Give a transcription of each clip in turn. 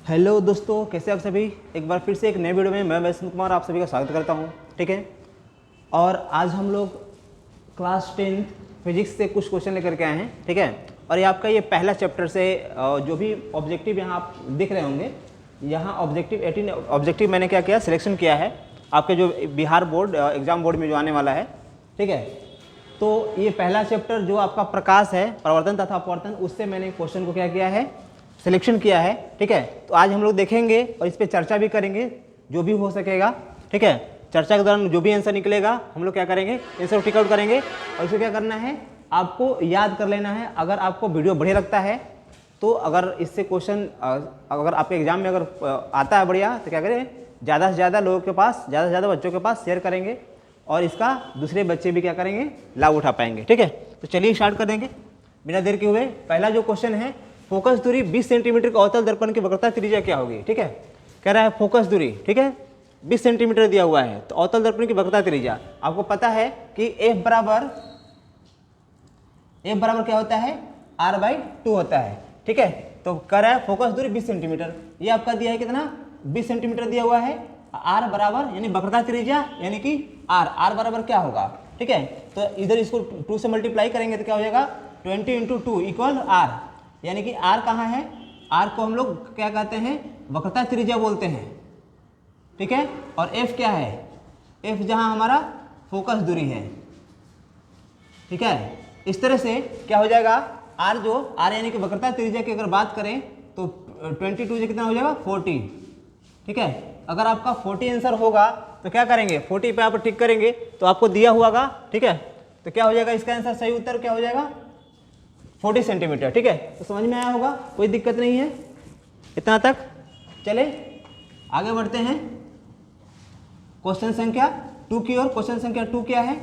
Hello दोस्तों, कैसे आप सभी। एक बार फिर से एक नए वीडियो में मैं वैष्णव कुमार आप सभी का स्वागत करता हूं। ठीक है, और आज हम लोग क्लास 10 फिजिक्स से कुछ क्वेश्चन लेकर के आए हैं। ठीक है, और ये आपका ये पहला चैप्टर से जो भी ऑब्जेक्टिव यहाँ आप दिख रहे होंगे, यहाँ ऑब्जेक्टिव 18 ऑब्जेक्टिव मैंने क्या किया, सिलेक्शन किया है आपके जो बिहार बोर्ड एग्जाम बोर्ड में जो आने वाला है। ठीक है, तो ये पहला चैप्टर जो आपका प्रकाश है, प्रवर्तन तथा अपवर्तन, उससे मैंने क्वेश्चन को क्या किया है, सिलेक्शन किया है। ठीक है, तो आज हम लोग देखेंगे और इस पर चर्चा भी करेंगे जो भी हो सकेगा। ठीक है, चर्चा के दौरान जो भी आंसर निकलेगा हम लोग क्या करेंगे, आंसर टिक आउट करेंगे। और इसे क्या करना है, आपको याद कर लेना है। अगर आपको वीडियो बढ़िया लगता है तो अगर इससे क्वेश्चन अगर आपके एग्जाम में अगर आता है बढ़िया, तो क्या करें, ज़्यादा से ज़्यादा लोगों के पास, ज़्यादा से ज़्यादा बच्चों के पास शेयर करेंगे और इसका दूसरे बच्चे भी क्या करेंगे, लाभ उठा पाएंगे। ठीक है, तो चलिए स्टार्ट कर देंगे बिना देर के हुए। पहला जो क्वेश्चन है, फोकस दूरी 20 सेंटीमीटर के अवतल दर्पण की वक्रता त्रिज्या क्या होगी। ठीक है, कह रहा है फोकस दूरी, ठीक है, 20 सेंटीमीटर दिया हुआ है, तो अवतल दर्पण की वक्रता त्रिज्या आपको पता है कि F बराबर क्या होता है, R/2 होता है। ठीक है, तो कह रहा है फोकस दूरी 20 सेंटीमीटर, ये आपका दिया है कितना, 20 सेंटीमीटर दिया हुआ है। R बराबर यानी वक्रता त्रिज्या यानी कि R बराबर क्या होगा। ठीक है, तो इधर इसको 2 से मल्टीप्लाई करेंगे तो क्या हो जाएगा, 20 × 2 = R, यानी कि R कहाँ है, R को हम लोग क्या कहते हैं, वक्रता त्रिज्या बोलते हैं। ठीक है, और F क्या है, F जहाँ हमारा फोकस दूरी है। ठीक है, इस तरह से क्या हो जाएगा, R यानी कि वक्रता त्रिज्या की अगर बात करें तो 22 से कितना हो जाएगा, 40। ठीक है, अगर आपका 40 आंसर होगा तो क्या करेंगे, 40 पे आप टिक करेंगे तो आपको दिया हुआ होगा। ठीक है, तो क्या हो जाएगा, इसका आंसर सही उत्तर क्या हो जाएगा, 40 सेंटीमीटर। ठीक है, तो समझ में आया होगा, कोई दिक्कत नहीं है इतना तक। चले आगे बढ़ते हैं क्वेश्चन संख्या 2 की ओर। क्वेश्चन संख्या 2 क्या है,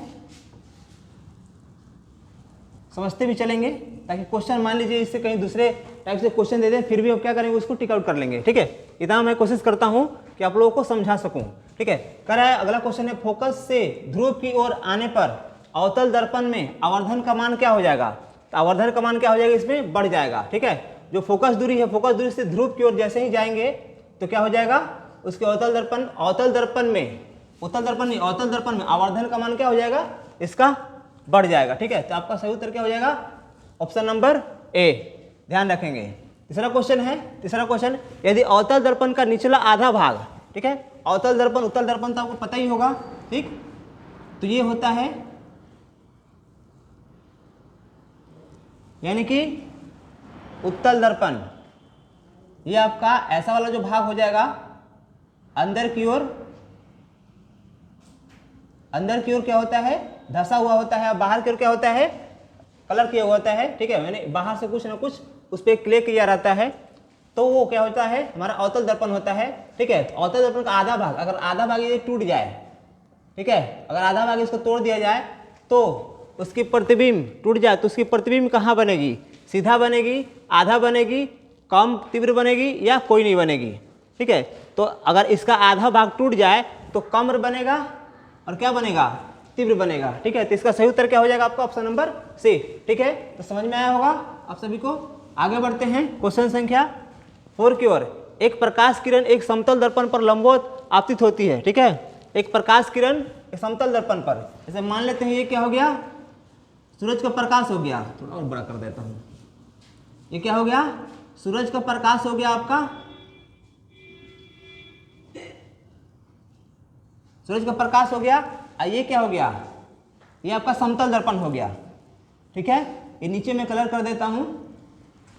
समझते भी चलेंगे, ताकि क्वेश्चन मान लीजिए इससे कहीं दूसरे टाइप से क्वेश्चन दे दें, फिर भी आप क्या करेंगे, उसको टिक आउट कर लेंगे। ठीक है, इतना मैं कोशिश करता हूं कि आप लोगों को समझा सकूं। ठीक है, कह रहा है अगला क्वेश्चन है, फोकस से ध्रुव की ओर आने पर अवतल दर्पण में आवर्धन का मान क्या हो जाएगा। तो आवर्धन का मान क्या हो जाएगा, इसमें बढ़ जाएगा। ठीक है, जो फोकस दूरी है, फोकस दूरी से ध्रुव की ओर जैसे ही जाएंगे तो क्या हो जाएगा, उसके अवतल दर्पण में आवर्धन का मान क्या हो जाएगा, इसका बढ़ जाएगा। ठीक है, तो आपका सही उत्तर क्या हो जाएगा, ऑप्शन नंबर ए, ध्यान रखेंगे। तीसरा क्वेश्चन, यदि अवतल दर्पण का निचला आधा भाग, ठीक है, अवतल दर्पण उत्तल दर्पण तो आपको पता ही होगा। ठीक, तो ये होता है यानी कि उत्तल दर्पण, ये आपका ऐसा वाला जो भाग हो जाएगा अंदर की ओर क्या होता है, धसा हुआ होता है, बाहर की ओर क्या होता है, कलर किया हुआ होता है। ठीक है, मैंने बाहर से कुछ ना कुछ उस पर क्ले किया रहता है, तो वो क्या होता है, हमारा अवतल दर्पण होता है। ठीक है, तो अवतल दर्पण का आधा भाग, अगर आधा भाग ये टूट जाए, ठीक है, अगर आधा भाग इसको तोड़ दिया जाए तो उसकी प्रतिबिंब टूट जाए तो उसकी प्रतिबिंब कहाँ बनेगी, सीधा बनेगी, आधा बनेगी, कम तीव्र बनेगी, या कोई नहीं बनेगी। ठीक है, तो अगर इसका आधा भाग टूट जाए तो कम बनेगा और क्या बनेगा, तीव्र बनेगा। ठीक है, तो इसका सही उत्तर क्या हो जाएगा आपका, ऑप्शन नंबर सी। ठीक है, तो समझ में आया होगा आप सभी को। आगे बढ़ते हैं क्वेश्चन संख्या 4 की ओर। एक प्रकाश किरण एक समतल दर्पण पर लंबवत आपतित होती है। ठीक है, एक प्रकाश किरण एक समतल दर्पण पर, जैसे मान लेते हैं ये क्या हो गया, सूरज का प्रकाश हो गया, थोड़ा और बड़ा कर देता हूं, ये क्या हो गया, सूरज का प्रकाश हो गया आपका, सूरज का प्रकाश हो गया। ये क्या हो गया, ये आपका समतल दर्पण हो गया। ठीक है, ये नीचे में कलर कर देता हूं,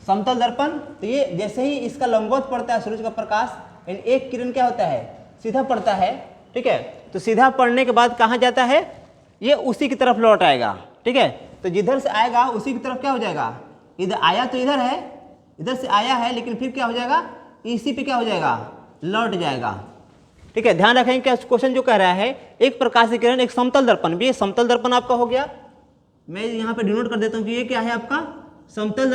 समतल दर्पण। तो ये जैसे ही इसका लंबवत पड़ता है सूरज का प्रकाश, एक किरण क्या होता है, सीधा पड़ता है। ठीक है, तो सीधा पड़ने के बाद कहाँ जाता है, ये उसी की तरफ लौट आएगा। ठीक है, तो जिधर से आएगा उसी की तरफ क्या हो जाएगा, इधर आया तो इधर है, इधर से आया है, लेकिन फिर क्या हो जाएगा, इसी पे क्या हो जाएगा, लौट जाएगा। ठीक है, ध्यान रखेंगे क्या क्वेश्चन जो कह रहा है, एक प्रकाश किरण एक समतल दर्पण, भी समतल दर्पण आपका हो गया। मैं यहाँ पे डिनोट कर देता हूँ कि ये क्या है आपका, समतल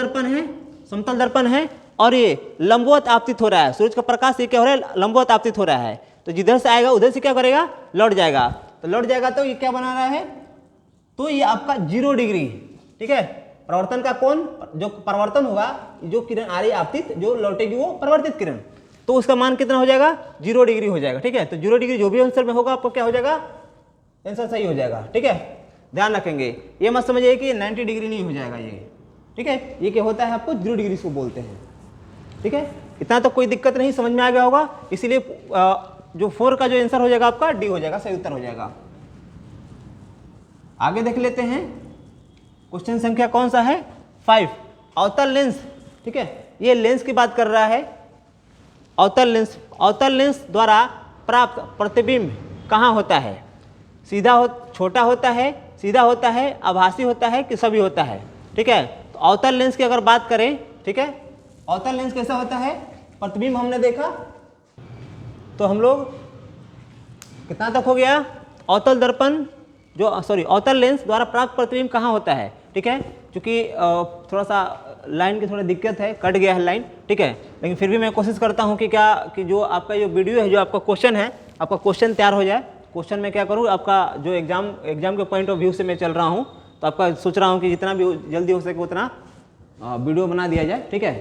दर्पण है, और ये लंबवत आपतित हो रहा है, सूरज का प्रकाश ये क्या हो रहा है, लंबवत आपतित हो रहा है। तो जिधर से आएगा उधर से क्या करेगा, लौट जाएगा। तो लौट जाएगा तो ये क्या बना रहा है, तो ये आपका 0 डिग्री। ठीक है, प्रवर्तन का कोण, जो परिवर्तन होगा, जो किरण आ रही है आपतित, जो लौटेगी वो परिवर्तित किरण, तो उसका मान कितना हो जाएगा, 0 डिग्री हो जाएगा। ठीक है, तो 0 डिग्री जो भी आंसर में होगा आपको क्या हो जाएगा, आंसर सही हो जाएगा। ठीक है, ध्यान रखेंगे, ये मत समझिए कि 90 डिग्री नहीं हो जाएगा ये। ठीक है, ये क्या होता है आपको 0 डिग्री इसको बोलते हैं। ठीक है, इतना तो कोई दिक्कत नहीं, समझ में आ गया होगा। इसीलिए जो 4 का जो आंसर हो जाएगा आपका डी हो जाएगा, सही उत्तर हो जाएगा। आगे देख लेते हैं, क्वेश्चन संख्या कौन सा है, 5, अवतल लेंस। ठीक है, ये लेंस की बात कर रहा है, अवतल लेंस। अवतल लेंस द्वारा प्राप्त प्रतिबिंब कहाँ होता है, सीधा हो, छोटा होता है, सीधा होता है, आभासी होता है कि सभी होता है। ठीक है, तो अवतल लेंस की अगर बात करें, ठीक है, अवतल लेंस कैसा होता है, प्रतिबिंब हमने देखा तो हम लोग कितना तक हो गया, अवतल दर्पण जो अवतल लेंस द्वारा प्राप्त प्रतिबिंब कहाँ होता है। ठीक है, क्योंकि थोड़ा सा लाइन की थोड़ी दिक्कत है, कट गया है लाइन। ठीक है, लेकिन फिर भी मैं कोशिश करता हूँ कि कि जो आपका जो वीडियो है, जो आपका क्वेश्चन है, आपका क्वेश्चन तैयार हो जाए। क्वेश्चन में क्या करूँ, आपका जो एग्जाम के पॉइंट ऑफ व्यू से मैं चल रहा हूँ, तो आपका सोच रहा हूँ कि जितना भी जल्दी हो सके उतना वीडियो बना दिया जाए। ठीक है,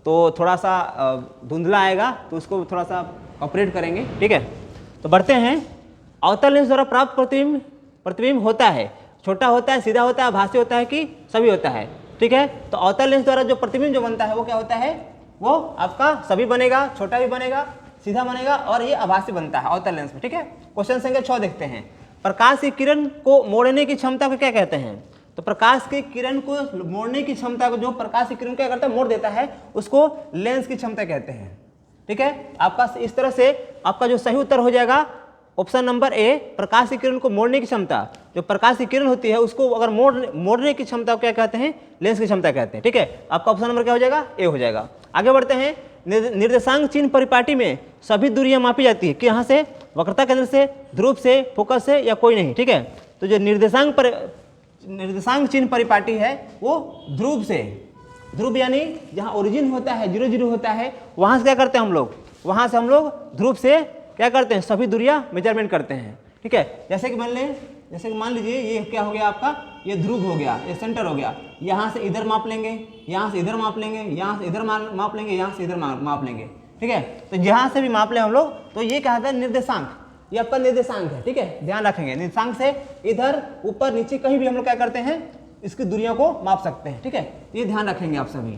तो थोड़ा सा धुंधला आएगा तो उसको थोड़ा सा ऑपरेट करेंगे। ठीक है, तो बढ़ते हैं। अवतल लेंस द्वारा प्राप्त प्रतिबिंब होता है, छोटा होता है, सीधा होता है, आभासी होता है कि सभी होता है। ठीक है, तो अवतल लेंस द्वारा जो प्रतिबिंब जो बनता है वो क्या होता है, वो आपका सभी बनेगा, छोटा भी बनेगा, सीधा बनेगा और ये आभासी बनता है अवतल लेंस में। ठीक है, क्वेश्चन संख्या 6 देखते हैं। प्रकाश की किरण को मोड़ने की क्षमता को क्या कहते हैं, तो प्रकाश की किरण को मोड़ने की क्षमता को, जो प्रकाश की किरण क्या करता है, मोड़ देता है, उसको लेंस की क्षमता कहते हैं। ठीक है, आपका इस तरह से आपका जो सही उत्तर हो जाएगा ऑप्शन नंबर ए, प्रकाश की किरण को मोड़ने की क्षमता। जो प्रकाश की किरण होती है उसको अगर मोड़ने की क्षमता को क्या कहते हैं, लेंस की क्षमता कहते हैं। ठीक है, आपका ऑप्शन नंबर क्या हो जाएगा, ए हो जाएगा। आगे बढ़ते हैं। निर्देशांक चिन्ह परिपाटी में सभी दूरियां मापी जाती है कि यहाँ से, वक्रता केंद्र से, ध्रुव से, फोकस से, या कोई नहीं। ठीक है, तो जो निर्देशांक चिन्ह परिपाटी है वो ध्रुव से, ध्रुव यानी जहाँ ओरिजिन होता है, 0 0 होता है, वहाँ से क्या करते हैं हम लोग, वहाँ से हम लोग ध्रुव से क्या करते हैं, सभी दूरियां मेजरमेंट करते हैं। ठीक है, जैसे कि मान लीजिए ये क्या हो गया आपका, ये ध्रुव हो गया, ये सेंटर हो गया, यहाँ से इधर माप लेंगे, यहाँ से इधर माप लेंगे, यहाँ से इधर माप लेंगे, यहाँ से इधर माप लेंगे। ठीक है, तो जहाँ से भी माप लें हम लोग तो ये क्या होता है, निर्देशांक, ये आपका निर्देशांक है। ठीक है, ध्यान रखेंगे, निर्देशांक से इधर ऊपर नीचे कहीं भी हम लोग क्या करते हैं, इसकी दूरियों को माप सकते हैं। ठीक है, ये ध्यान रखेंगे आप सभी।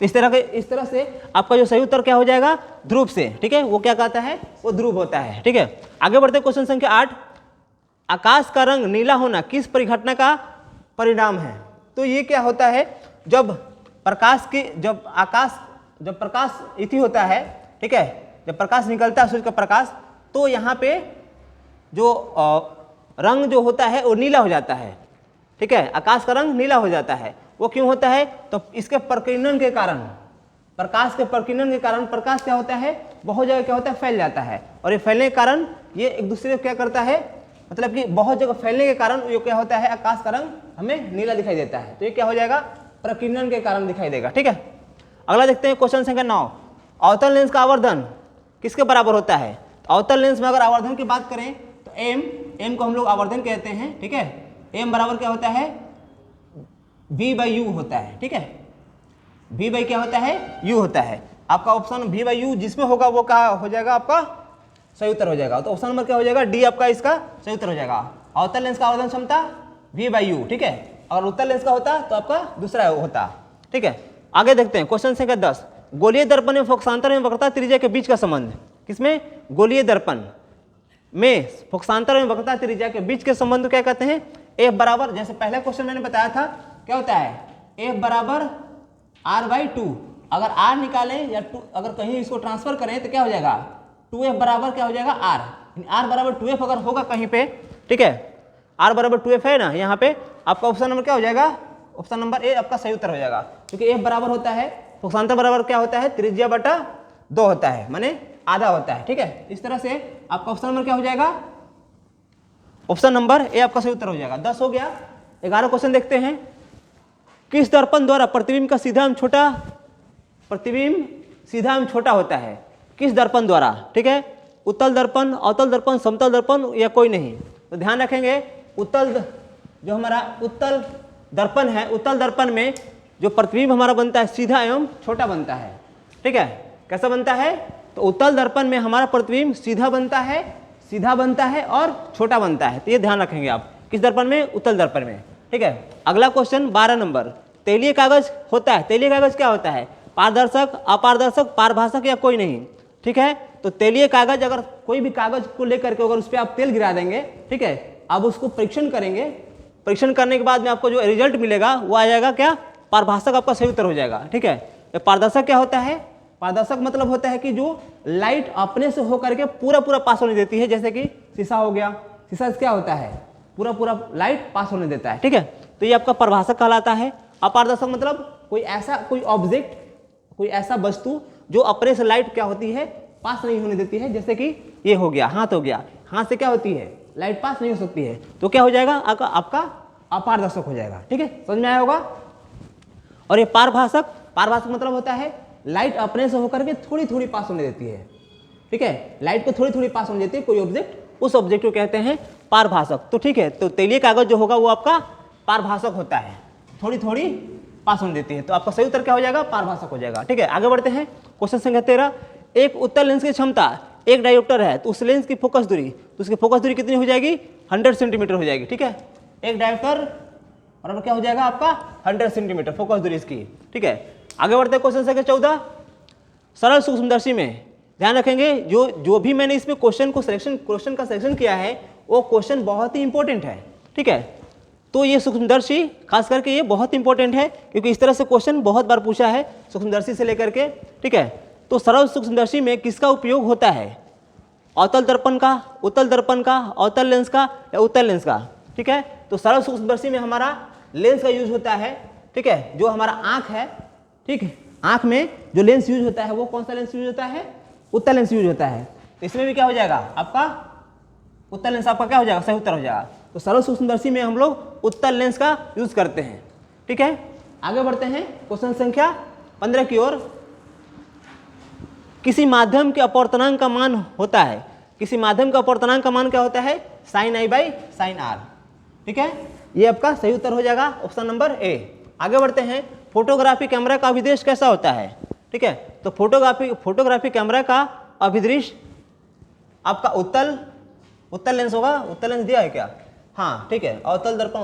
इस तरह से आपका जो सही उत्तर क्या हो जाएगा, ध्रुव से। ठीक है, वो क्या कहता है, वो ध्रुव होता है। ठीक है, आगे बढ़ते क्वेश्चन संख्या 8, आकाश का रंग नीला होना किस परिघटना का परिणाम है। तो ये क्या होता है, जब प्रकाश इति होता है, ठीक है, जब प्रकाश निकलता है सूर्य का प्रकाश, तो यहाँ पे जो रंग जो होता है वो नीला हो जाता है। ठीक है, आकाश का रंग नीला हो जाता है। वो क्यों होता है, तो इसके प्रकीर्णन के कारण, प्रकाश के प्रकीर्णन के कारण प्रकाश क्या होता है, बहुत जगह क्या होता है, फैल जाता है। और ये फैलने के कारण ये एक दूसरे को क्या करता है, मतलब कि बहुत जगह फैलने के कारण ये क्या होता है, आकाश का रंग हमें नीला दिखाई देता है। तो ये क्या हो जाएगा, प्रकीर्णन के कारण दिखाई देगा। ठीक है, अगला देखते हैं क्वेश्चन संख्या 9, अवतल लेंस का आवर्धन किसके बराबर होता है। तो अवतल लेंस में अगर आवर्धन की बात करें तो एम को हम लोग आवर्धन कहते हैं। ठीक है, एम बराबर क्या होता है, V/U होता है। ठीक है, V बाई क्या होता है, U होता है। आपका ऑप्शन V/U जिसमें होगा वो क्या हो जाएगा, आपका सही उत्तर हो जाएगा। तो ऑप्शन नंबर क्या हो जाएगा, डी आपका इसका सही उत्तर हो जाएगा। अवतल लेंस का आवर्धन क्षमता V/U। ठीक है, अगर उत्तल लेंस का होता तो आपका दूसरा होता। ठीक है, आगे देखते हैं क्वेश्चन संख्या 10, गोलीय दर्पण में फोकसांतर में वक्रता त्रिज्या के बीच का संबंध। किसमें, गोलीय दर्पण में फोकसांतर में वक्रता त्रिज्या के बीच के संबंध क्या कहते हैं, F बराबर, जैसे पहले क्वेश्चन मैंने बताया था क्या होता है, F बराबर R/2। अगर R निकालें या अगर कहीं इसको ट्रांसफर करें तो क्या हो जाएगा, 2F बराबर क्या हो जाएगा R। R बराबर 2F अगर होगा कहीं पे, ठीक है, R बराबर 2F है ना, यहाँ पे आपका ऑप्शन नंबर क्या हो जाएगा, ऑप्शन नंबर ए आपका सही उत्तर हो जाएगा। क्योंकि F बराबर होता है, फोकसांतर बराबर क्या होता है, त्रिज्या बटा 2 होता है, माने आधा होता है। ठीक है, इस तरह से आपका ऑप्शन नंबर क्या हो जाएगा, ऑप्शन नंबर ए आपका सही उत्तर हो जाएगा। 10 हो गया। 11 क्वेश्चन देखते हैं, किस दर्पण द्वारा प्रतिबिंब का सीधा एवं छोटा होता है, किस दर्पण द्वारा। ठीक है, उत्तल दर्पण, अवतल दर्पण, समतल दर्पण या कोई नहीं। तो ध्यान रखेंगे, जो हमारा उत्तल दर्पण है, उत्तल दर्पण में जो प्रतिबिंब हमारा बनता है सीधा एवं छोटा बनता है। ठीक है, कैसा बनता है? तो उत्तल दर्पण में हमारा प्रतिबिंब सीधा बनता है और छोटा बनता है। तो ये ध्यान रखेंगे आप, किस दर्पण में? उत्तल दर्पण में। ठीक है, अगला क्वेश्चन 12 नंबर। तैलीय कागज होता है, तैलीय कागज क्या होता है? पारदर्शक, अपारदर्शक, पारभाषक या कोई नहीं। ठीक है, तो तैलीय कागज, अगर कोई भी कागज को लेकर के अगर उस पर आप तेल गिरा देंगे, ठीक है, अब उसको परीक्षण करेंगे, परीक्षण करने के बाद में आपको जो रिजल्ट मिलेगा वो आ जाएगा क्या? पारभाषक आपका सही उत्तर हो जाएगा। ठीक है, तो पारदर्शक क्या होता है? पारदर्शक मतलब होता है कि जो लाइट अपने से होकर के पूरा पास होने देती है, जैसे कि शीशा हो गया। शीशा क्या होता है? पूरा लाइट पास होने देता है। ठीक है, तो ये आपका पारभाषक कहलाता है। अपारदर्शक मतलब कोई ऑब्जेक्ट, कोई ऐसा वस्तु जो अपने से लाइट क्या होती है? पास नहीं होने देती है। जैसे कि ये हो गया, हाथ हो गया, हाथ से क्या होती है? लाइट पास नहीं हो सकती है, तो क्या हो जाएगा? आपका अपारदर्शक हो जाएगा। ठीक है, समझ में आया होगा। और ये पारभाषक मतलब होता है लाइट अपने से होकर के थोड़ी पास होने देती है। ठीक है, लाइट को थोड़ी पास होने देती है कोई ऑब्जेक्ट, उस ऑब्जेक्ट को कहते हैं पारभाषक। तो ठीक है, तो तैलीय कागज जो होगा वो आपका पारभाषक होता है, थोड़ी पास होने देती है। तो आपका सही उत्तर क्या हो जाएगा? पारभाषक हो जाएगा। ठीक है, आगे बढ़ते हैं। क्वेश्चन संख्या 13। एक उत्तल लेंस की क्षमता, एक डायोप्टर है, तो उस लेंस की फोकस दूरी, तो उसकी फोकस दूरी कितनी हो जाएगी? 100 सेंटीमीटर हो जाएगी। ठीक है, एक डायोप्टर और क्या हो जाएगा आपका? 100 सेंटीमीटर फोकस दूरी इसकी। ठीक है, आगे बढ़ते हैं। क्वेश्चन संख्या 14। सरल सूक्ष्मदर्शी में ध्यान रखेंगे, जो भी मैंने इसमें क्वेश्चन का सिलेक्शन किया है वो क्वेश्चन बहुत ही इंपॉर्टेंट है। ठीक है, तो ये सूक्ष्मदर्शी खास करके ये बहुत इंपॉर्टेंट है, क्योंकि इस तरह से क्वेश्चन बहुत बार पूछा है सूक्ष्मदर्शी से लेकर के। ठीक है, तो सरल सूक्ष्मदर्शी में किसका उपयोग होता है? अवतल दर्पण का, उत्तल दर्पण का, अवतल लेंस का या उत्तल लेंस का? ठीक है, तो सरल सूक्ष्मदर्शी में हमारा लेंस का यूज होता है। ठीक है, जो हमारा आंख है, ठीक है, आंख में जो लेंस यूज होता है वो कौन सा लेंस यूज होता है? उत्तल लेंस यूज होता है। तो इसमें भी क्या हो जाएगा आपका? उत्तल लेंस आपका क्या हो जाएगा? सही उत्तर हो जाएगा। तो सरल सूक्ष्मदर्शी में हम लोग उत्तल लेंस का यूज करते हैं। ठीक है, आगे बढ़ते हैं क्वेश्चन संख्या 15 की ओर। किसी माध्यम के अपवर्तनांक का मान होता है, किसी माध्यम का अपवर्तनांक का मान क्या होता है? sin i by sin r। ठीक है, ये आपका सही उत्तर हो जाएगा, ऑप्शन नंबर ए। आगे बढ़ते हैं। फोटोग्राफी कैमरा का अभिदृश्य कैसा होता है? ठीक है, तो फोटोग्राफी कैमरा का अभिदृश्य आपका उत्तल लेंस होगा। उत्तल लेंस दिया है क्या? हाँ, ठीक है, अवतल दर्पण,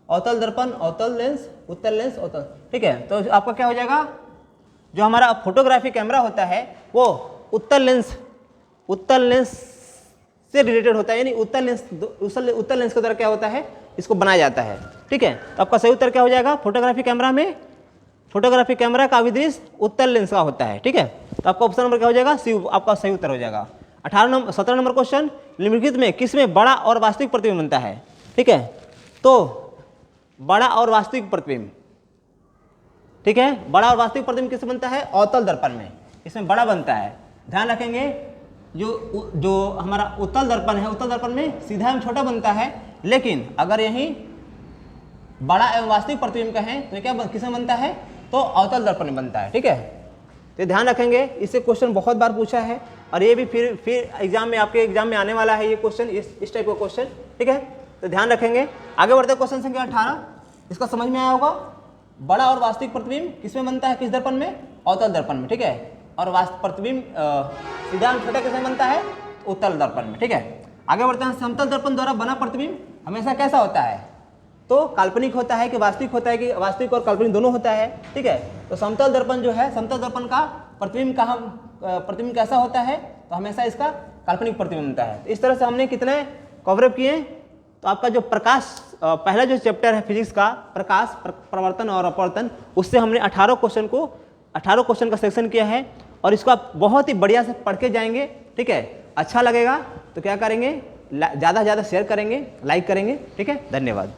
अवतल दर्पण, अवतल लेंस, उत्तल लेंस, अवतल। ठीक है, तो आपका क्या हो जाएगा? जो हमारा फोटोग्राफी कैमरा होता है वो उत्तल लेंस से रिलेटेड होता है, यानी उत्तल लेंस के द्वारा क्या होता है? इसको बनाया जाता है। ठीक है, तो आपका सही उत्तर क्या हो जाएगा? फोटोग्राफी कैमरा का अभिदृश्य उत्तल लेंस का होता है। ठीक है, तो आपका ऑप्शन नंबर क्या हो जाएगा? सी आपका सही उत्तर हो जाएगा। 17 नंबर क्वेश्चन। निम्नलिखित में किसमें बड़ा और वास्तविक प्रतिबिंब बनता है? ठीक है, तो बड़ा और वास्तविक प्रतिबिंब, ठीक है, बड़ा और वास्तविक प्रतिबिंब किससे बनता है? अवतल दर्पण में, इसमें बड़ा बनता है। ध्यान रखेंगे, जो हमारा उत्तल दर्पण है, उत्तल दर्पण में सीधा एवं छोटा बनता है, लेकिन अगर यही बड़ा एवं वास्तविक प्रतिबिंब का है तो क्या किसमें बनता है? तो अवतल दर्पण में बनता है। ठीक है, तो ध्यान रखेंगे, इससे क्वेश्चन बहुत बार पूछा है और ये भी फिर एग्जाम में, आपके एग्जाम में आने वाला है ये क्वेश्चन, इस टाइप का क्वेश्चन। ठीक है, तो ध्यान रखेंगे। आगे बढ़ते क्वेश्चन संख्या 18। इसका समझ में आया होगा। बड़ा और वास्तविक प्रतिबिंब किसमें बनता है? किस दर्पण में? अवतल दर्पण में। ठीक है, और प्रतिबिंब सीधा छोटा किसमें बनता है? उत्तल दर्पण में। ठीक है, आगे बढ़ते हैं। समतल दर्पण द्वारा बना प्रतिबिंब हमेशा कैसा होता है? तो काल्पनिक होता है कि वास्तविक होता है? कि वास्तविक और काल्पनिक दोनों होता है। ठीक है, तो समतल दर्पण जो है, समतल दर्पण का प्रतिबिंब कैसा होता है? तो हमेशा इसका काल्पनिक प्रतिबिंब बनता है। तो इस तरह से हमने कितने कवरअप किए? तो आपका जो प्रकाश, पहला जो चैप्टर है फिजिक्स का, प्रकाश, प्रवर्तन और अपवर्तन, उससे हमने 18 क्वेश्चन का सेक्शन किया है और इसको आप बहुत ही बढ़िया से पढ़ के जाएंगे। ठीक है, अच्छा लगेगा तो क्या करेंगे? ज़्यादा से ज़्यादा शेयर करेंगे, लाइक करेंगे। ठीक है, धन्यवाद।